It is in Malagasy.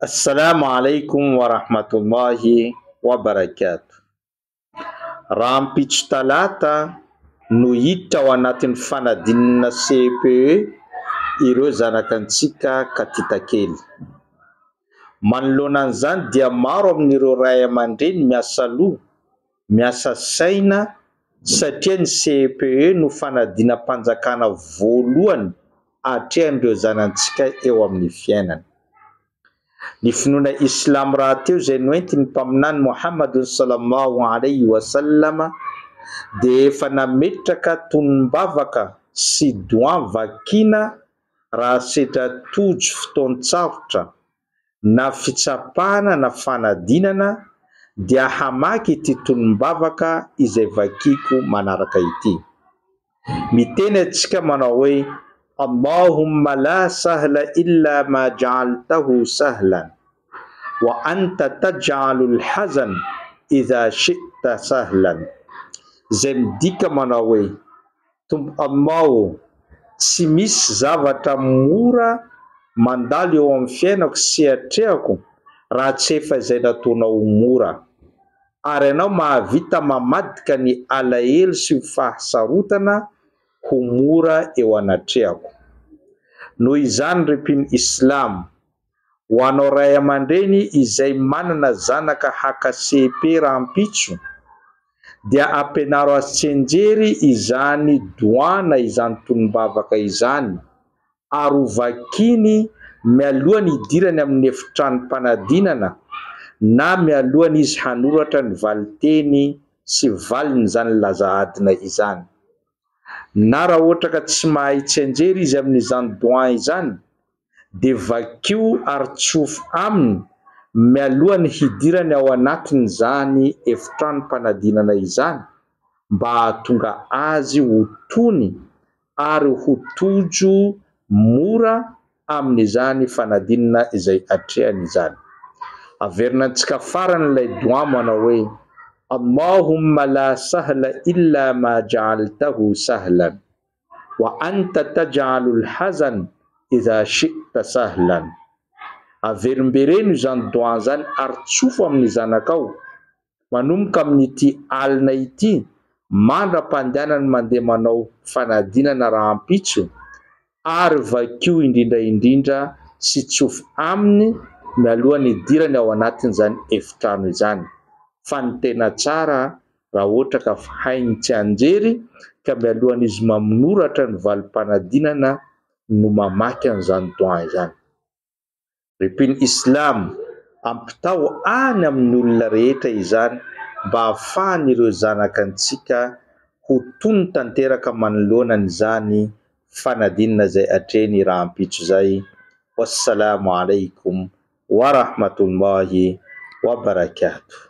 Assalamu alaikum wa rahmatullahi wa barakatuh. Rampitso talata no hita ao anatin'ny fanadinana CPE ireo zanakantsika katitakely. Manoloana an'izany dia maro amin'ireo ray aman-dreny miasa loha, miasa saina satria ny CPE no fanadinam-panjakana voalohany atrehan'ireo zanantsika eo amin'ny fiainana. Ny finoana Islam raha teo izay noenty ny mpaminany Muhammadun sallallahu alaihi wasallam dia efa nametraka tonom-bavaka sy doa vakina raha sedra tojo fotoan-tsarotra na fitsapana na fanadinana dia hamaky ity tonom-bavaka izay vakiko manaraka ity. Miteny antsika manao hoe Allahumma la sahla illa ma ja'altahu sahlan wa anta taj'alul hazan idha shi'ta sahlan. Izay midika manao hoe Tompo Allah, tsy misy zavatra mora mandalo eo amin'ny fiainako sy hatrehako raha tsy efa izay nataonao mora, ary ianao mahavita mamadika ny alahelo sy ny fahasarotana ho mora eo anatrehako. Noho izany repiny Islam, ho anao ray aman-dreny izay manana zanaka haka CP rampitso dia ampianaro azy tsenjery izany doa na izany tonom-bavaka izany, ary ho vakiny mialohany hidirany amin'ny efitranom-panadinana na mialohany izy hanoratra ny valiteny sy valiny izany laza adina izany. Na raha ohatra ka tsy mahay tsenjery izy amin'izany doa izany dia vakio ary tsofo aminy mialohany hidirany ao anatin'izany efitranom-panadinana izany mba hahatonga azy ho tony ary ho tojo mora amin'izany fanadinana izay atrehany izany. Averinantsika farany ilay doa manao hoe Allahumma la sahla illa ma ja'altahu sahlan wa anta taj'alul hazan idha shi'ta sahlan. Averimbereno izany doa izany ary tsofo amin'ny zanakao manomboka amin'ity alina ity mandra-pandehanany mandeha manao fanadinana rahampitso, ary vakio indrindra indrindra sy tsofo aminy mialohany hidirany ao anatin'izany efitrano izany. Fa ny tena tsara raha ohatra ka hainy tsy anjery ka mialohany izy manoratra ny valim-panadinana no mamaky an'izany doa izany. Repiny Islam, ampitao any amin'ny olona rehetra izany mba ahafahan'ireo zanakantsika ho tony tanteraka manoloana an'izany fanadinana izay atrehany rahampitso izay. Wassalamu alaikum wa rahmatullahi wa barakatuh.